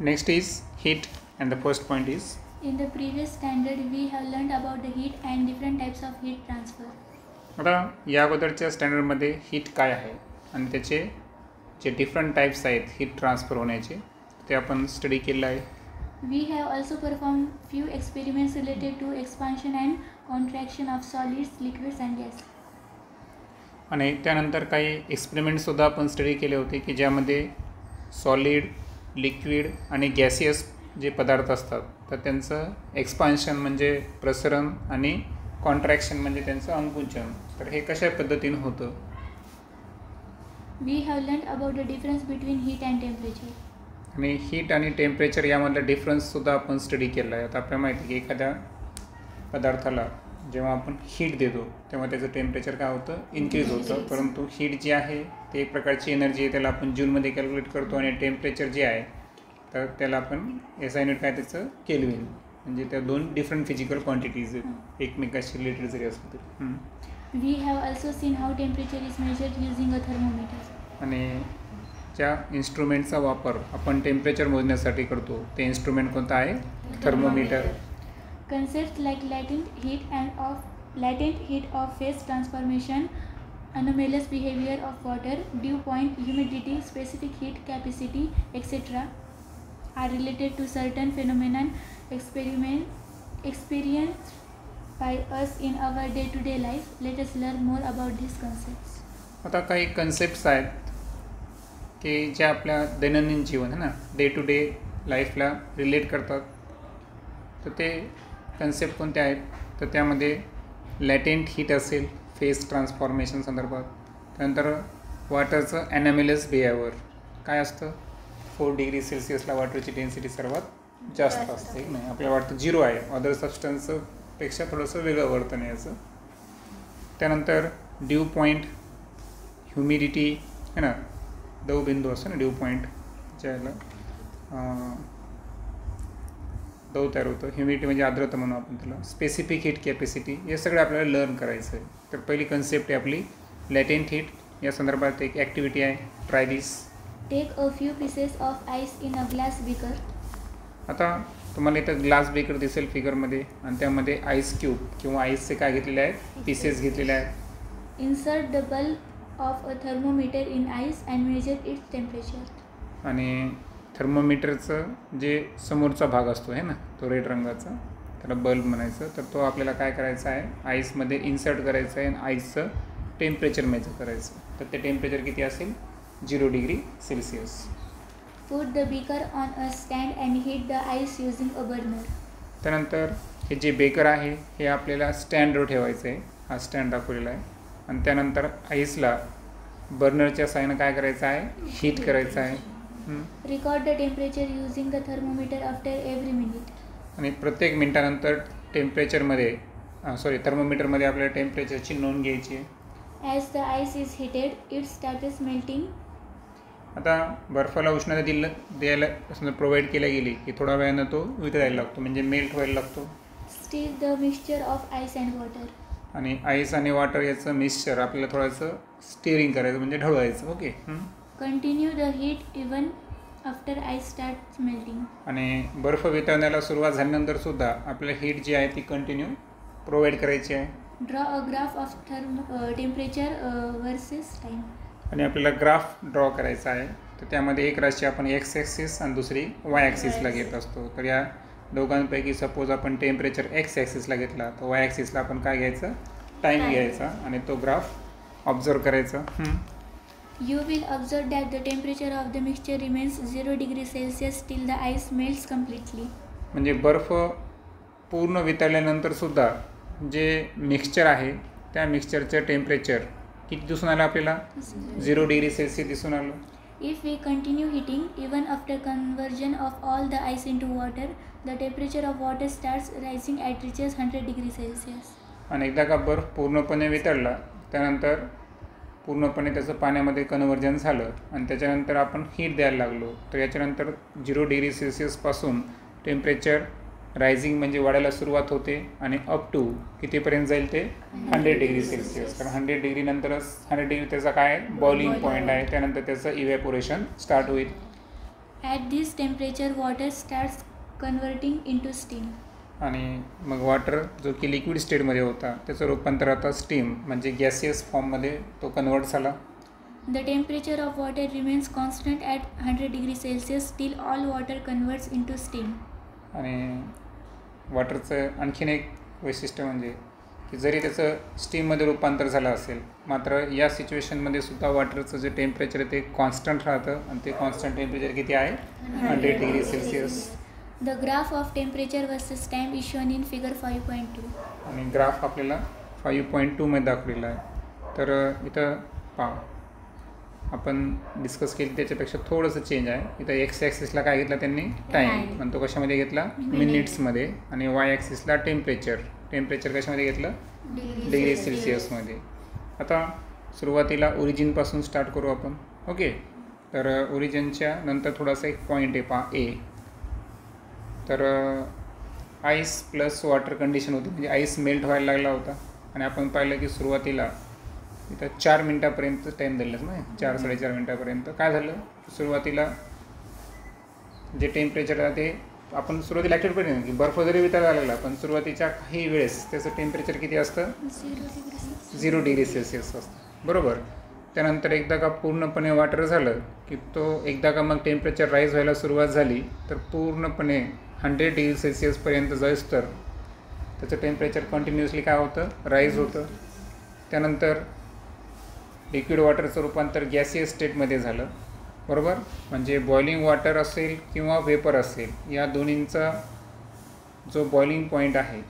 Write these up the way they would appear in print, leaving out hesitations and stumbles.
Next is heat, and the first point is. In the previous standard, we have learned about the heat and different types of heat transfer. आता या अगोदरच्या स्टँडर्डमध्ये heat काय आहे आणि त्याचे जे different types आहेत हीट ट्रान्सफर होण्याचे ते आपण स्टडी केलेलं आहे. We have also performed few experiments related to expansion and contraction of solids, liquids and gas. आणि त्यानंतर काही एक्सपेरिमेंटसुद्धा आपण स्टडी केले होते की ज्यामध्ये सॉलिड, लिक्विड आणि गॅसियस जे पदार्थ असतात तर त्यांचं एक्सपान्शन म्हणजे प्रसरण आणि कॉन्ट्रॅक्शन म्हणजे त्यांचं अंकुंचन, तर हे कशा पद्धतीनं होतं. We have learned about the difference between heat and temperature. आणि हीट आणि टेम्परेचर यामधला डिफरन्ससुद्धा आपण स्टडी केला आहे. आता आपल्याला माहिती आहे की एखाद्या पदार्थाला जेव्हा आपण हीट देतो तेव्हा त्याचं टेम्परेचर काय होतं, इन्क्रीज होतं. परंतु हीट जी आहे ते एक प्रकारची एनर्जी आहे, त्याला आपण जूलमध्ये कॅल्क्युलेट करतो. आणि टेम्परेचर जे आहे तर त्याला आपण SI युनिट काय त्याचं केल्विन, म्हणजे त्या दोन डिफरंट फिजिकल क्वांटिटीज आहेत एकमेकाशी रिलेटेड जरी असलं तरी. We have also seen how temperature is measured using a thermometer. आणि ज्या इन्स्ट्रुमेंटचा वापर आपण टेम्परेचर मोजण्यासाठी करतो ते इन्स्ट्रुमेंट कोणतं आहे, thermometer. Concepts like latent heat of phase transformation, anomalous behavior of water, dew point, humidity, specific heat capacity, etc. are related to certain phenomena experienced by us in our day-to-day life. Let us learn more about these concepts. आता काही concepts आहेत की ज्या आपल्या दैनंदिन जीवन आहे ना, day to day लाईफला relate करतात. तर ते कन्सेप्ट कोणते आहेत, तर त्यामध्ये लॅटेंट हीट असेल फेस ट्रान्सफॉर्मेशन संदर्भात. त्यानंतर वॉटरचं ॲनॅमिलस बिहेवियर काय असतं, 4 डिग्री सेल्सिअसला वॉटरची डेन्सिटी सर्वात जास्त असते. नाही आपल्याला वाटतं 0 आहे, अदर सबस्टन्सपेक्षा थोडंसं वेगळं वर्तन आहे याचं. त्यानंतर ड्यू पॉईंट, ह्युमिडिटी आहे ना, दवबिंदू असतो ना ड्यू पॉईंट ज्याला दव तयार होतं. ह्युमिडिटी म्हणजे आर्द्रता म्हणून आपण त्याला. स्पेसिफिक हीट कॅपॅसिटी, हे सगळं आपल्याला लर्न करायचं आहे. तर पहिली कन्सेप्ट आहे आपली लॅटेंट हीट. या संदर्भात एक ॲक्टिव्हिटी आहे, try this. Take a few pieces of ice in a glass beaker. आता तुम्हाला इथं ग्लास बेकर दिसेल फिगरमध्ये आणि त्यामध्ये आईस क्यूब किंवा आईसचे काय घेतलेले आहेत, पीसेस घेतलेले आहेत. Insert the bulb of a thermometer in ice and measure its temperature. आणि थर्मोमीटरचं जे समोरचा भाग असतो आहे ना, तो रेड रंगाचा, त्याला बल्ब म्हणायचं. तर तो आपल्याला काय करायचा आहे, आईसमध्ये इन्सर्ट करायचं आहे आणि आईसचं टेम्परेचर मेजर करायचं. तर ते टेम्परेचर किती असेल, 0 degree Celsius. Put the beaker on a stand and heat the ice using a burner. त्यानंतर हे जे बेकर आहे हे आपल्याला स्टँडवर ठेवायचं आहे. हा स्टँड दाखवलेला आहे. आणि त्यानंतर आईसला बर्नरच्या साहाय्यानं काय करायचं आहे, हीट करायचं आहे. Record the temperature using the thermometer after every minute. आणि प्रत्येक मिनिटानंतर थर्मोमीटरमध्ये आपल्याला टेम्परेचरची नोंद घ्यायची आहे. As the ice is heated, it starts melting. आता बर्फाला उष्णता द्यायला समजा प्रोव्हाइड केल्या गेली की थोड्या वेळानं तो वितळायला लागतो, म्हणजे मेल्ट व्हायला लागतो. Stir the mixture of ice and water. आणि आईस आणि वॉटर याचं मिक्सचर आपल्याला थोडंसं स्टिअरिंग करायचं, म्हणजे ढवळायचं. Okay. Continue the heat even after ice starts melting. आणि बर्फ वितळण्याला सुरुवात झाल्यानंतर सुद्धा आपल्याला हीट जी आहे ती कंटिन्यू प्रोव्हाइड करायची आहे. Draw a graph of temperature versus time. आणि आपल्याला ग्राफ ड्रॉ करायचा आहे. तर त्यामध्ये एक राशी आपण एक्स ॲक्सिस आणि दुसरी वाय ॲक्सिसला घेत असतो. तर या दोघांपैकी सपोज आपण टेम्परेचर एक्स ॲक्सिसला घेतला तर वाय ॲक्सिसला आपण काय घ्यायचं, टाईम घ्यायचा आणि तो ग्राफ ऑब्झर्व करायचा. You will observe that the temperature of the mixture remains 0 degree Celsius till the ice melts completely. म्हणजे बर्फ पूर्ण वितळल्यानंतर सुद्धा जे मिक्सचर आहे त्या मिक्सचरचं टेम्परेचर किती दिसून आलं आपल्याला, 0 डिग्री सेल्सिअस दिसून आलं. If we continue heating even after conversion of all the ice into water, the temperature of water starts rising and reaches 100 degree Celsius. आणि एकदा का बर्फ पूर्णपणे वितळला त्यानंतर पूर्णपणे त्याचं पाण्यामध्ये कन्व्हर्जन झालं आणि त्याच्यानंतर आपण हीट द्यायला लागलो, तर याच्यानंतर 0 डिग्री सेल्सिअसपासून टेम्परेचर रायझिंग म्हणजे वाढायला सुरुवात होते आणि अप टू कितीपर्यंत जाईल ते 100 डिग्री सेल्सिअस. कारण 100 डिग्री नंतरच 100 डिग्री त्याचा काय बॉइलिंग पॉईंट आहे, त्यानंतर त्याचं इव्हॅपोरेशन स्टार्ट होईल. At this temperature, water starts converting into steam. आणि मग वॉटर जो की लिक्विड स्टेटमध्ये होता त्याचं रूपांतर आता स्टीम म्हणजे गॅसियस फॉर्ममध्ये तो कन्वर्ट झाला. The temperature of water remains constant at 100 degrees Celsius till all water converts into steam. आणि वॉटरचं आणखीन एक वैशिष्ट्य म्हणजे की जरी त्याचं स्टीममध्ये रूपांतर झालं असेल मात्र या सिच्युएशनमध्ये सुद्धा वॉटरचं जे टेम्परेचर आहे ते कॉन्स्टंट राहतं आणि ते कॉन्स्टंट टेम्परेचर किती आहे 100 degree Celsius. The graph of temperature versus time is shown in figure 5.2. आणि ग्राफ आपल्याला 5.2 मध्ये दाखवलेला आहे. तर इथं पहा आपण डिस्कस केली त्याच्यापेक्षा थोडंसं चेंज आहे. इथं एक्स ॲक्सिसला काय घेतला त्यांनी टाईम आणि तो कशामध्ये घेतला मिनिट्समध्ये आणि वाय ॲक्सिसला टेम्परेचर कशामध्ये घेतलं डिग्री सेल्सिअसमध्ये. आता सुरुवातीला ओरिजिनपासून स्टार्ट करू आपण. ओके तर ओरिजिनच्या नंतर थोडासा एक पॉईंट आहे पहा ए. तर आईस प्लस वॉटर कंडिशन होती म्हणजे आईस मेल्ट व्हायला लागला होता आणि आपण पाहिलं की सुरुवातीला इथं 4 मिनटापर्यंत टाईम दिलेलाच नाही 4-4.5 मिनटापर्यंत काय झालं सुरुवातीला जे टेम्परेचर आहे ते आपण सुरुवातीला ॲक्टिव्ह पडले की बर्फ जरी वितळायला लागला पण सुरुवातीच्या काही वेळेस त्याचं टेम्परेचर किती असतं 0 डिग्री सेल्सिअस असतं बरोबर. त्यानंतर एकदा का पूर्णपणे वॉटर झालं की तो एकदा का मग टेम्परेचर राईज व्हायला सुरुवात झाली तर पूर्णपणे 100 डिग्री सेल्सिअसपर्यंत जाईस तर त्याचं टेम्परेचर कंटिन्युअसली काय होतं राईज होतं. त्यानंतर लिक्विड वॉटरचं रूपांतर गॅसियस स्टेटमध्ये झालं बरोबर. म्हणजे बॉइलिंग वॉटर असेल किंवा वेपर असेल या दोन्हींचा जो बॉइलिंग पॉईंट आहे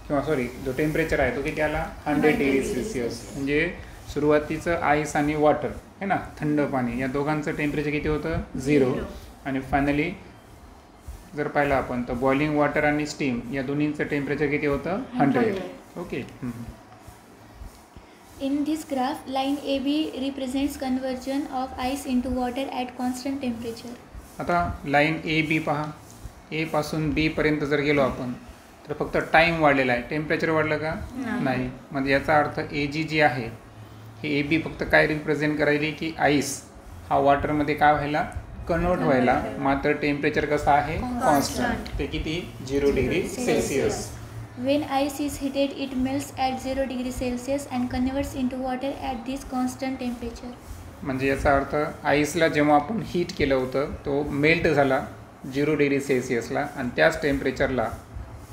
किंवा जो टेम्परेचर आहे तो किती आला 100 डिग्री सेल्सिअस. म्हणजे सुरुवातीचं आईस आणि वॉटर आहे ना थंड पाणी या दोघांचं टेम्परेचर किती होतं 0 आणि फायनली जर पाहिलं आपण तर बॉइलिंग वॉटर आणि स्टीम या दोन्हींचं टेम्परेचर किती होतं 100. Okay. In this graph, line AB represents conversion of ice into water at constant temperature. आता लाईन ए बी पहा. ए पासून बी पर्यंत जर गेलो आपण तर फक्त टाईम वाढलेला आहे टेम्परेचर वाढलं का नाही. म्हणजे याचा अर्थ ए जी आहे हे ए बी फक्त काय रिप्रेझेंट करायली की आईस हा वॉटरमध्ये काय व्हायला कन्वर्ट व्हायला मात्र टेम्परेचर कसं आहे कॉन्स्टंट ते किती 0 degree Celsius. When ice is heated, it melts at 0 degrees Celsius and converts into water at this constant temperature. म्हणजे याचा अर्थ आईसला जेव्हा आपण हीट केलं होतं तो मेल्ट झाला 0 डिग्री सेल्सिअसला आणि त्याच टेम्परेचरला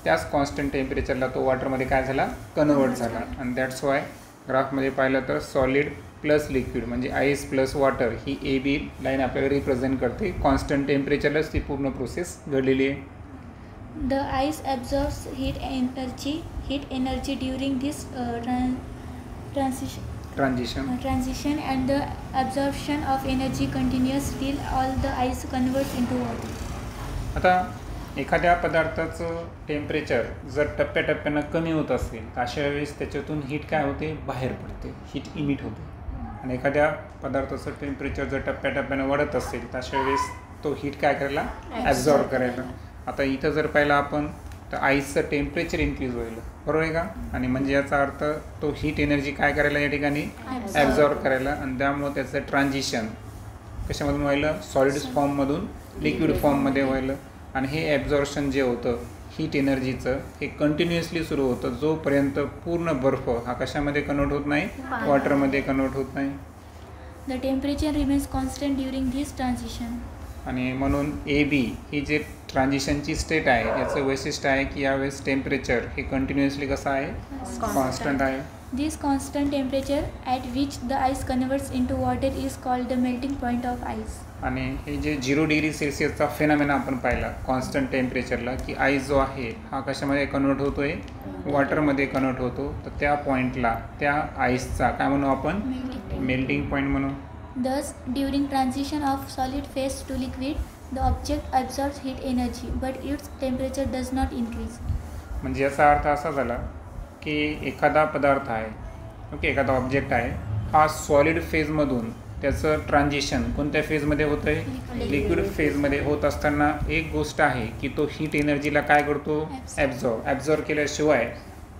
त्याच कॉन्स्टंट टेम्परेचरला तो वॉटरमध्ये काय झाला कन्वर्ट झाला. आणि दॅट्स वाय ग्राफमध्ये पाहिलं तर सॉलिड प्लस लिक्विड म्हणजे आईस प्लस वॉटर ही ए बी लाईन आपल्याला रिप्रेझेंट करते. कॉन्स्टंट टेम्परेचरलाच ती पूर्ण प्रोसेस घडलेली आहे. The ice absorbs heat energy during this transition and the absorption of energy continues till all the ice converts into water. आता एखाद्या पदार्थाचं टेम्परेचर जर टप्प्याटप्प्यानं कमी होत असेल तर अशा वेळेस त्याच्यातून हीट काय होते बाहेर पडते हीट इमिट होते. आणि एखाद्या पदार्थाचं टेम्परेचर जर टप्प्याटप्प्यानं वाढत असेल तर अशा वेळेस तो हीट काय करायला ॲब्झॉर्ब करायला. आता इथं जर पाहिलं आपण तर आईसचं टेम्परेचर इन्क्रीज होईल बरोबर आहे का. आणि म्हणजे याचा अर्थ तो हीट एनर्जी काय करायला या ठिकाणी ॲब्झॉर्ब करायला आणि त्यामुळं त्याचं ट्रान्झिशन कशामधून व्हायलं सॉलिड फॉर्ममधून लिक्विड फॉर्ममध्ये व्हायलं. आणि हे ॲब्झॉर्प्शन जे होतं हीट एनर्जीचं हे कंटिन्युअसली सुरू होतं जोपर्यंत पूर्ण बर्फ हा कशामध्ये कन्वर्ट होत नाही वॉटरमध्ये कन्वर्ट होत नाही. The temperature remains constant during this transition. आणि म्हणून ए बी ही जे ट्रान्झिशनची स्टेट आहे याचं वैशिष्ट्य आहे की यावेळेस टेम्परेचर हे कंटिन्युअसली कसं आहे कॉन्स्टंट आहे. This constant temperature at which the ice converts into water is called the melting point of ice. आणि हे जे 0 डिग्री सेल्सिअसचा फेनॉमेना आपण पाहिला कॉन्स्टंट टेम्परेचरला की आईस जो आहे हा कशामध्ये कन्वर्ट होतो आहे वॉटरमध्ये कन्वर्ट होतो. तर त्या पॉईंटला त्या आईसचा काय म्हणू आपण मेल्टिंग पॉईंट म्हणू. Thus, during transition of solid phase to liquid, the object absorbs heat energy, but its temperature does not increase. म्हणजे याचा अर्थ असा झाला की एखादा पदार्थ आहे ओके एखादा ऑब्जेक्ट आहे हा सॉलिड फेजमधून त्याचं ट्रान्झिशन कोणत्या फेजमध्ये होतं आहे लिक्विड फेजमध्ये होत असताना एक गोष्ट आहे की तो हीट एनर्जीला काय करतो ॲब्झॉर्ब केल्याशिवाय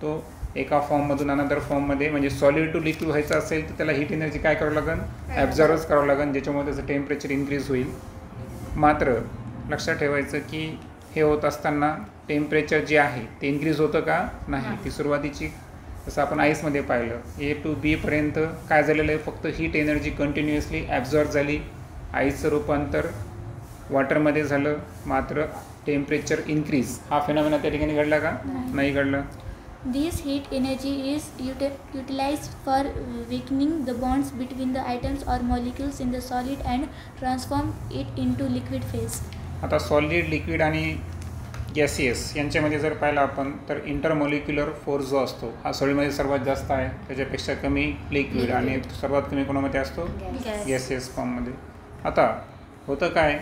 तो एका फॉर्ममधून अनदर फॉर्ममध्ये म्हणजे सॉलिड टू लिक्विड व्हायचं असेल तर त्याला हीट एनर्जी काय करावं लागेल ॲब्झॉर्बच करावं लागेल ज्याच्यामुळे त्याचं टेम्परेचर इन्क्रीज होईल. मात्र लक्षात ठेवायचं की हे होत असताना टेम्परेचर जे आहे ते इन्क्रीज होतं का नाही. ती सुरुवातीची जसं आपण आईसमध्ये पाहिलं A to B पर्यंत काय झालेलं आहे, फक्त हीट एनर्जी कंटिन्युअसली ॲब्झॉर्ब झाली. आईसचं रूपांतर वॉटरमध्ये झालं, मात्र टेम्परेचर इन्क्रीज हा फिनॉमिना त्या ठिकाणी घडला का नाही घडला. This heat energy is utilized for weakening the bonds between the atoms or molecules in the solid and transform it into liquid phase. आता सॉलिड, लिक्विड आणि गॅसियस यांच्यामध्ये जर पाहिलं आपण तर इंटरमॉलिक्युलर फोर्स जो असतो हा सॉलिडमध्ये सर्वात जास्त आहे, त्याच्यापेक्षा कमी लिक्विड आणि सर्वात कमी कोणामध्ये असतो गॅसियस फॉर्ममध्ये. आता होतं काय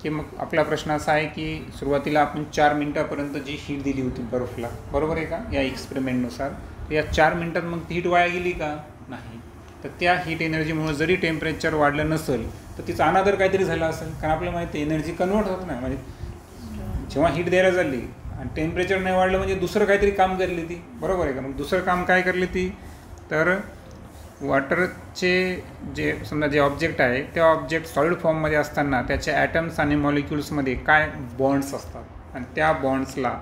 की मग आपला प्रश्न असा आहे की सुरुवातीला आपण 4 मिनटापर्यंत जी हीट दिली होती बर्फला, बरोबर आहे का, या एक्सपेरिमेंटनुसार, तर या 4 मिनटात मग ती हीट वाया गेली का नाही. तर त्या हीट एनर्जीमुळे जरी टेम्परेचर वाढलं नसेल तर तिचा अनादर काहीतरी झाला असेल, कारण आपल्याला माहिती आहे एनर्जी कन्वर्ट होत नाही. म्हणजे जेव्हा हीट द्यायला चालली आणि टेम्परेचर नाही वाढलं म्हणजे दुसरं काहीतरी काम करली ती, बरोबर आहे का. मग दुसरं काम काय करली ती, तर वॉटरचे जे समजा जे ऑब्जेक्ट आहे त्या ऑब्जेक्ट सॉलिड फॉर्ममध्ये असताना त्याच्या ॲटम्स आणि मॉलिक्युल्समध्ये काय बॉन्ड्स असतात आणि त्या बॉन्ड्सला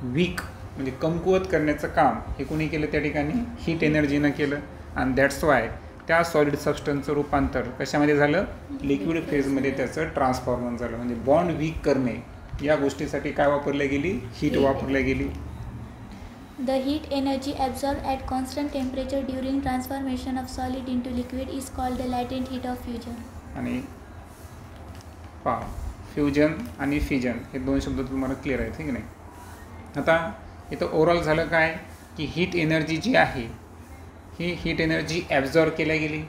वीक म्हणजे कमकुवत करण्याचं काम हे कोणी केलं त्या ठिकाणी, हीट एनर्जीनं केलं. आणि दॅट्स वाय त्या सॉलिड सबस्टन्सचं रूपांतर कशामध्ये झालं, लिक्विड फेजमध्ये त्याचं ट्रान्सफॉर्मर झालं. म्हणजे बॉन्ड वीक करणे या गोष्टीसाठी काय वापरली गेली, हीट वापरली गेली. The heat energy absorbed at constant temperature during transformation of solid into liquid is called the latent heat of fusion. आणि पहा फ्युजन आणि फिजन हे दोन शब्द तुम्हाला क्लिअर आहेत, ठीक नाही. आता इथं ओव्हरऑल झालं काय की हीट एनर्जी जी आहे ही हीट एनर्जी ॲब्झॉर्ब केल्या गेली.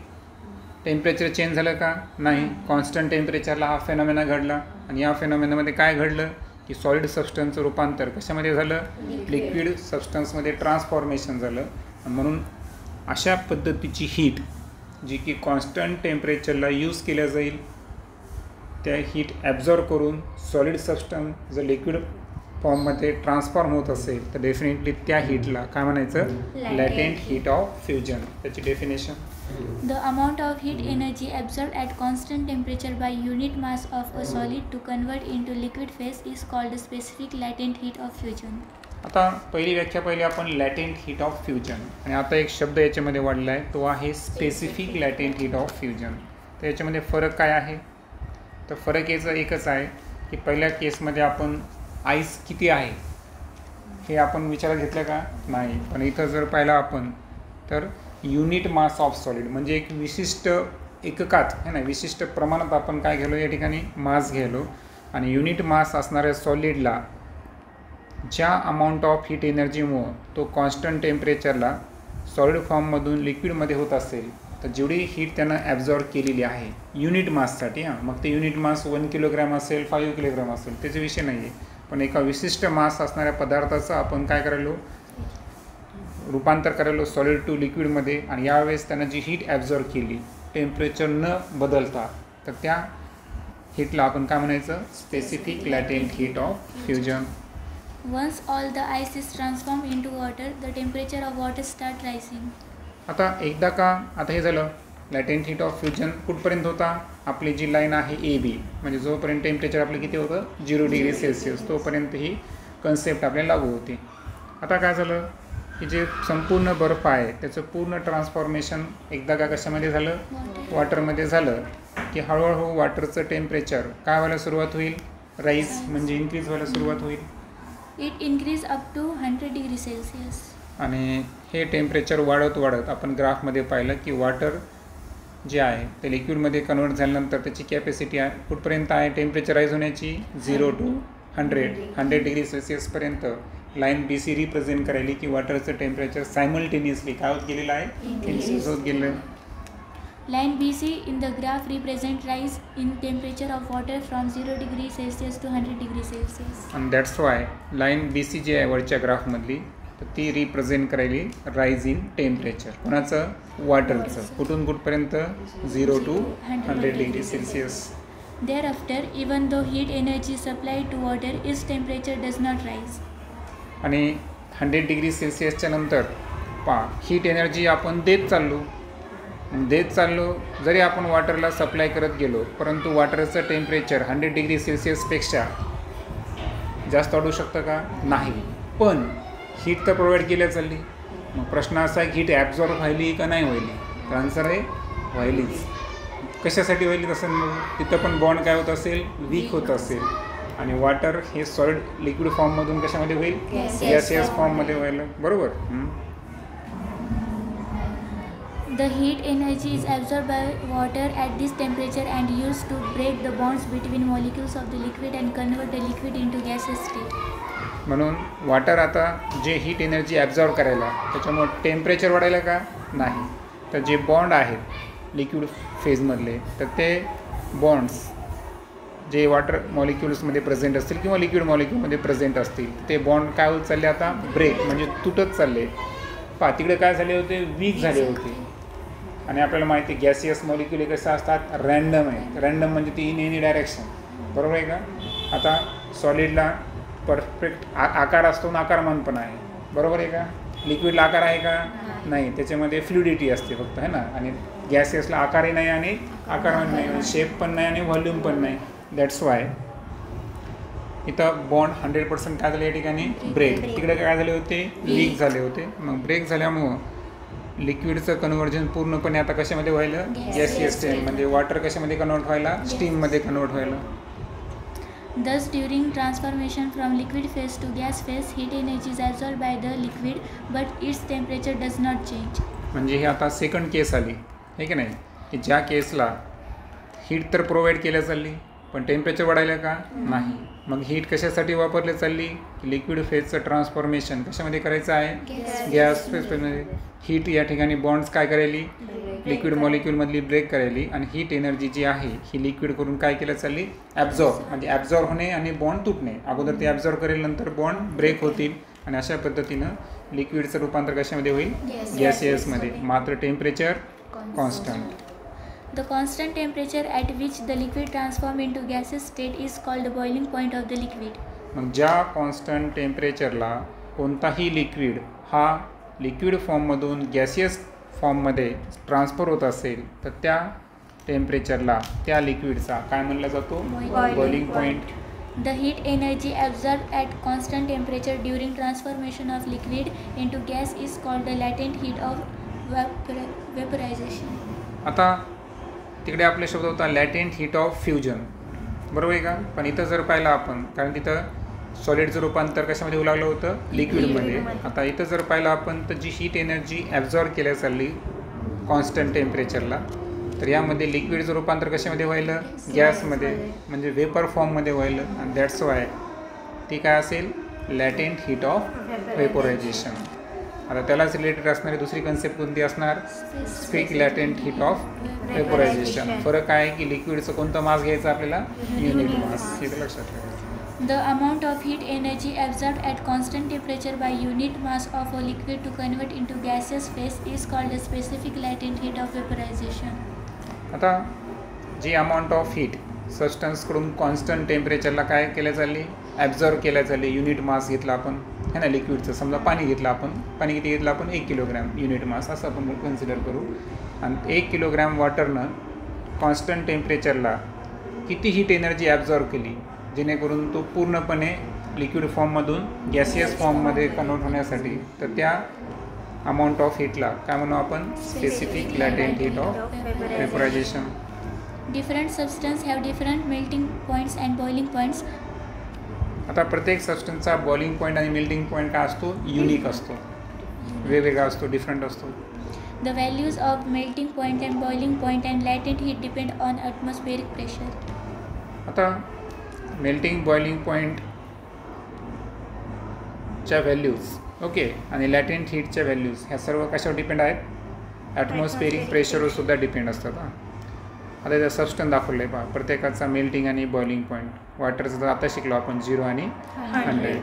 टेम्परेचर चेंज झालं का नाही, कॉन्स्टंट टेम्परेचरला हा फेनॉमेना घडला. आणि या फेनॉमेनामध्ये काय घडलं की सॉलिड सबस्टन्सचं रूपांतर कशामध्ये झालं, लिक्विड सबस्टन्समध्ये ट्रान्सफॉर्मेशन झालं. म्हणून अशा पद्धतीची हीट जी की कॉन्स्टंट टेम्परेचरला यूज केल्या जाईल, त्या हीट ॲब्झॉर्ब करून सॉलिड सबस्टन्स जर लिक्विड फॉर्ममध्ये ट्रान्सफॉर्म होत असेल तर डेफिनेटली त्या हीटला काय म्हणायचं, लॅटेंट हीट ऑफ फ्युजन. त्याची definition, The amount of heat energy absorbed at constant temperature by unit mass of a solid to convert into liquid phase is called the specific latent heat of fusion. आता पहिली व्याख्या पहिली आपण लॅटेंट heat of fusion, आणि आता एक शब्द याच्यामध्ये वाढला आहे तो आहे specific latent heat of fusion. तर याच्यामध्ये फरक काय आहे, तर फरक याचा एकच आहे की पहिल्या केसमध्ये आपण आईस किती आहे हे आपण विचारात घेतलं का नाही, पण इथं जर पाहिलं आपण तर युनिट मास ऑफ सॉलिड म्हणजे एक विशिष्ट एककात है ना, विशिष्ट प्रमाणात आपण काय घ्यालो या ठिकाणी मास घ्यालो. आणि युनिट मास असणाऱ्या सॉलिडला ज्या अमाऊंट ऑफ हीट एनर्जीमुळं तो कॉन्स्टंट टेम्परेचरला सॉलिड फॉर्ममधून लिक्विडमध्ये होत असेल तर जेवढी हीट त्यानं ॲब्झॉर्ब केलेली आहे युनिट माससाठी, मग ते युनिट मास 1 किलोग्रॅम असेल 5 किलोग्रॅम असेल त्याचा विषय नाही आहे, पण एका विशिष्ट मास असणाऱ्या पदार्थाचं आपण काय करायलो, रूपांतर करायलो सॉलिड टू लिक्विडमध्ये. आणि यावेळेस त्यानं जी हीट ॲब्झॉर्ब केली टेम्परेचर न बदलता, तर त्या हीटला आपण काय म्हणायचं, specific latent heat of fusion. Once all the ice is transformed into water, the temperature of water start rising. आता एकदा का आता हे झालं लॅटेंट हीट ऑफ फ्युजन कुठपर्यंत होता, आपली जी लाईन आहे AB, म्हणजे जोपर्यंत टेम्परेचर आपलं किती होतं 0 डिग्री सेल्सिअस, तोपर्यंत ही कन्सेप्ट आपल्याला लागू होती. आता काय झालं की जे संपूर्ण बर्फ आहे त्याचं पूर्ण ट्रान्सफॉर्मेशन एकदा का कशामध्ये झालं, वॉटरमध्ये झालं की हळूहळू वॉटरचं टेम्परेचर काय व्हायला सुरुवात होईल, राईज म्हणजे इन्क्रीज व्हायला सुरुवात होईल. It increase up to 100 degree Celsius. आणि हे टेम्परेचर वाढत वाढत आपण ग्राफमध्ये पाहिलं की वॉटर जे आहे ते लिक्विडमध्ये कन्वर्ट झाल्यानंतर त्याची कॅपॅसिटी आहे कुठपर्यंत आहे टेम्परेचर राईज होण्याची, 0 to 100 डिग्री सेल्सिअसपर्यंत. लाईन BC रिप्रेझेंट करायली की वॉटरचं टेम्परेचर सायमल्टेनियसली काय होत गेलेलं आहे, इन्क्रीज होत गेलं. Line BC in the graph represent rise in temperature of water from 0 degree Celsius to 100 degree Celsius. आणि दॅट्स वाय लाईन BC जी आहे वरच्या ग्राफमधली तर ती रिप्रेझेंट करायली राईज इन टेम्परेचर कोणाचं, वॉटरचं. कुठून कुठपर्यंत, 0 to 100 degree Celsius. Thereafter, even though heat energy supplied to water, its temperature does not rise. आणि 100 degree सेल्सिअसच्या नंतर हीट एनर्जी आपण देत चाललो, देत चाललो, जरी आपण वॉटरला सप्लाय करत गेलो, परंतु वॉटरचं टेम्परेचर 100 डिग्री सेल्सिअसपेक्षा जास्त वाढू शकतं का? नाही. पण हीट तर प्रोव्हाइड केल्या चालली. मग प्रश्न असा आहे की हीट ॲब्झॉर्ब व्हायली का नाही व्हायली? तर आन्सर आहे व्हायलीच. कशासाठी व्हायली? तसं मग तिथं पण बॉन्ड काय होत असेल? वीक होत असेल. आणि वॉटर हे सॉलिड लिक्विड फॉर्ममधून कशामध्ये होईल? गॅसियस फॉर्ममध्ये व्हायला. बरोबर. The heat energy is absorbed by water at this temperature and used to break the bonds between molecules of the liquid and convert the liquid into gaseous state. म्हणून water आता जे heat energy absorb करायला, त्याच्यामुळे temperature वाढायला का? नाही. तर जे बॉन्ड आहेत लिक्विड फेजमधले, तर ते बॉन्ड्स जे वॉटर मॉलिक्युल्समध्ये प्रेझेंट असतील किंवा लिक्विड मॉलिक्युलमध्ये प्रेझेंट असतील, ते बॉन्ड काय होत चालले आता? ब्रेक, म्हणजे तुटत चालले. तिकडे काय झाले होते? वीक झाले होते. आणि आपल्याला माहिती आहे गॅसियस मॉलिक्युल हे कसं असतात? रँडम आहे. रँडम म्हणजे ती इन एनी डायरेक्शन. बरोबर आहे का? आता सॉलिडला परफेक्ट आकार असतो आणि आकारमान पण आहे. बरोबर आहे का? लिक्विडला आकार आहे का? नाही. त्याच्यामध्ये फ्लुडिटी असते फक्त, है ना. आणि गॅसियसला आकारही नाही आणि आकारमान नाही, शेप पण नाही आणि व्हॉल्यूम पण नाही. दॅट्स वाय इथं बॉन्ड 100% काय झाले या ठिकाणी? ब्रेक. तिकडे काय झाले होते? लीक झाले होते. मग ब्रेक झाल्यामुळं लिक्विडचं कन्व्हर्जन पूर्णपणे आता कशामध्ये व्हायलं? Gaseous state. म्हणजे वॉटर कशामध्ये कन्वर्ट व्हायला? स्टीममध्ये कन्वर्ट व्हायला. Thus, during transformation from liquid phase to gas phase, heat energy is absorbed by the liquid, but its temperature does not change. म्हणजे ही आता सेकंड केस आली, आहे की नाही? की ज्या केसला हीट तर प्रोव्हाइड केल्या चालली, पण टेम्परेचर वाढायला का? नाही. मग हीट कशासाठी वापरली चालली? लिक्विड फेजचं ट्रान्सफॉर्मेशन कशामध्ये करायचं आहे? गॅस फेजमध्ये. हीट या ठिकाणी बॉन्ड्स काय करायली? Liquid मॉलिक्युलमधली break करायली. आणि हीट एनर्जी जी आहे ही लिक्विड करून काय केलं चालली? ॲब्झॉर्ब. म्हणजे ॲब्झॉर्ब होणे आणि बॉन्ड तुटणे. अगोदर ते ॲब्झॉर्ब करेल, नंतर बॉन्ड ब्रेक होतील. आणि अशा पद्धतीनं लिक्विडचं रूपांतर कशामध्ये होईल? गॅसियसमध्ये. मात्र temperature constant. The constant temperature at which the liquid transforms into gaseous state is called the boiling point of the liquid. मग ज्या कॉन्स्टंट टेम्परेचरला कोणताही लिक्विड हा लिक्विड फॉर्ममधून गॅसियस फॉर्ममध्ये ट्रान्सफर होत असेल, तर त्या टेम्परेचरला त्या लिक्विडचा काय म्हणला जातो? Boiling point. The heat energy absorbed at constant temperature during transformation of liquid into gas is called the latent heat of vaporization. आता तिकडे आपले शब्द होता लॅटेंट हीट ऑफ फ्युजन. बरोबर आहे का? पण इथं जर पाहिलं आपण, कारण तिथं सॉलिडचं रूपांतर कशामध्ये होऊ लागलं होतं? लिक्विडमध्ये. आता इथं जर पाहिलं आपण, तर जी हीट एनर्जी ॲब्झॉर्ब केल्या चालली कॉन्स्टंट टेम्परेचरला, तर यामध्ये लिक्विडचं रूपांतर कशामध्ये व्हायलं? गॅसमध्ये, म्हणजे वेपर फॉर्ममध्ये व्हायलं. आणि दॅट्स वाय ती काय असेल? Latent heat of vaporisation. आता त्यालाच रिलेटेड असणारी दुसरी कन्सेप्ट कोणती असणार? Specific latent heat of vaporisation. फरक आहे की लिक्विडचं कोणतं मास घ्यायचं आपल्याला? Unit mass. हे लक्षात ठेवायचं. The amount of heat energy absorbed at constant temperature by unit mass of a liquid to convert into gaseous phase is called the specific latent heat of vaporization. आता जी amount of heat सबस्टन्सकडून constant टेम्परेचरला काय केल्या चालली? Absorb केल्या चालली. Unit मास घेतला आपण, है ना, लिक्विडचं. समजा पाणी घेतलं आपण. पाणी किती घेतलं आपण? 1 किलोग्रॅम युनिट मास असं आपण कन्सिडर करू. आणि 1 किलोग्रॅम वॉटरनं कॉन्स्टंट टेम्परेचरला किती हीट एनर्जी ॲब्झॉर्ब केली, जेणेकरून तो पूर्णपणे लिक्विड फॉर्ममधून गॅसियस फॉर्ममध्ये कन्वर्ट होण्यासाठी, तर त्या अमाऊंट ऑफ हीटला काय म्हणू आपण? Specific latent heat of vaporisation. Different substances have different melting points and boiling points. आता प्रत्येक सबस्टन्सचा बॉइलिंग पॉईंट आणि मेल्टिंग पॉईंट काय असतो? युनिक असतो, वेगवेगळा असतो, डिफरंट असतो. The values of melting point and boiling point and latent heat depend on atmospheric pressure. आता मेल्टिंग बॉइलिंग पॉईंट च्या व्हॅल्यूज, ओके, आणि लॅटेंट हीटच्या व्हॅल्यूज ह्या सर्व कशावर डिपेंड आहेत? ॲटमॉस्फेरिक प्रेशरवर सुद्धा डिपेंड असतात. आता इथं सबस्टन्स दाखवलं आहे पहा, प्रत्येकाचा मेल्टिंग आणि बॉइलिंग पॉईंट. वॉटरचं तर आता शिकलो आपण 0 आणि 100.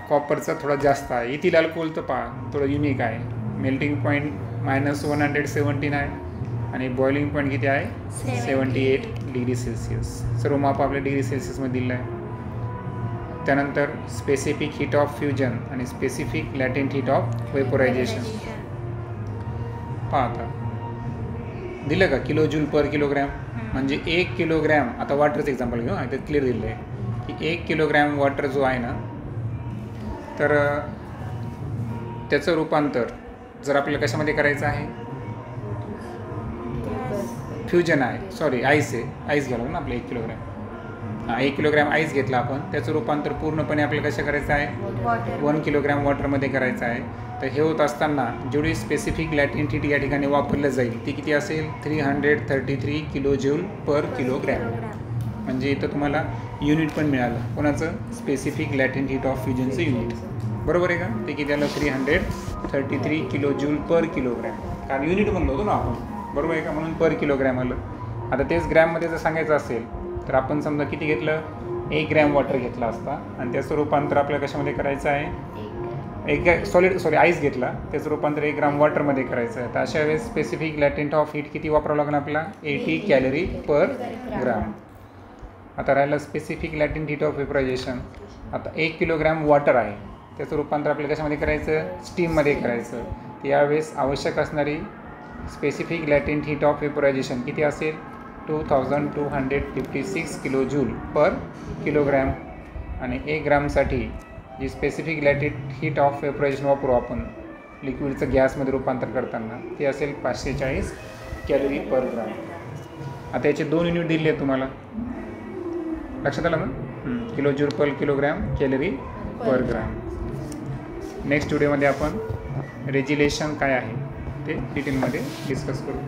कॉपरचा थोडा जास्त आहे. इथील अल्कोहोल तर पहा थोडं युनिक आहे. मेल्टिंग पॉईंट -117 आहे आणि बॉइलिंग पॉईंट किती आहे? 78 डिग्री सेल्सिअस. सर्व माप आपल्या डिग्री सेल्सिअसमध्ये दिलं आहे. त्यानंतर स्पेसिफिक हीट ऑफ फ्युजन आणि स्पेसिफिक लॅटेंट हीट ऑफ वेपोरायझेशन. पहा आता दिलं का किलो जूल पर किलोग्रॅम. म्हणजे 1 किलोग्रॅम, आता वॉटरचं एक्झाम्पल घेऊ, इथं क्लिअर दिलेलं आहे की 1 किलोग्रॅम वॉटर जो आहे ना, तर त्याचं रूपांतर जर आपल्याला कशामध्ये करायचं आहे, फ्युजन आहे, सॉरी आईस आहे, आईस घ्यावं ना आपलं 1 किलोग्रॅम. 1 किलोग्रॅम आईस घेतला आपण, त्याचं रूपांतर पूर्णपणे आपल्याला कसं करायचं आहे, 1 किलोग्रॅम वॉटरमध्ये करायचं आहे. तर हे होत असताना जेवढी स्पेसिफिक लॅटेंट हीट या ठिकाणी वापरलं जाईल ती किती असेल, 333 किलो जूल पर किलोग्रॅम. म्हणजे इथं तुम्हाला युनिट पण मिळालं, कोणाचं, specific latent heat of फ्युजनचं unit. बरोबर आहे का, ते किती आलं, 333 किलो जूल पर किलोग्रॅम. कारण युनिट म्हणलो होतो ना आपण, बरोबर आहे का, म्हणून पर किलोग्रॅम आलं. आता तेच ग्रॅममध्ये जर सांगायचं असेल तर आपण समजा किती घेतलं, 1 ग्रॅम वॉटर घेतला असता आणि त्याचं रूपांतर आपल्याला कशामध्ये करायचं आहे, आईस घेतला, त्याचं रूपांतर 1 ग्राम वॉटरमध्ये करायचं आहे. तर अशा वेळेस स्पेसिफिक लॅटेंट ऑफ हीट किती वापरावं लागणार आपल्याला, 80 कॅलरी पर ग्राम. आता राहिलं specific latent heat of vaporisation. आता 1 किलोग्रॅम वॉटर आहे, त्याचं रूपांतर आपल्याला कशामध्ये करायचं, स्टीममध्ये करायचं. यावेळेस आवश्यक असणारी specific latent heat of vaporisation किती असेल, 2256 किलो जूल पर किलोग्रॅम. आणि 1 ग्रामसाठी जी specific latent heat of vaporisation वापरू आपण लिक्विडचं गॅसमध्ये रूपांतर करताना, ते असेल 540 कॅलरी पर ग्राम. आता याचे 2 युनिट दिले आहेत तुम्हाला, लक्षात आलं ना, kilo joule per kilogram, calorie per gram. Next व्हिडिओमध्ये आपण रेजिलेशन काय आहे ते डिटेलमध्ये डिस्कस करू.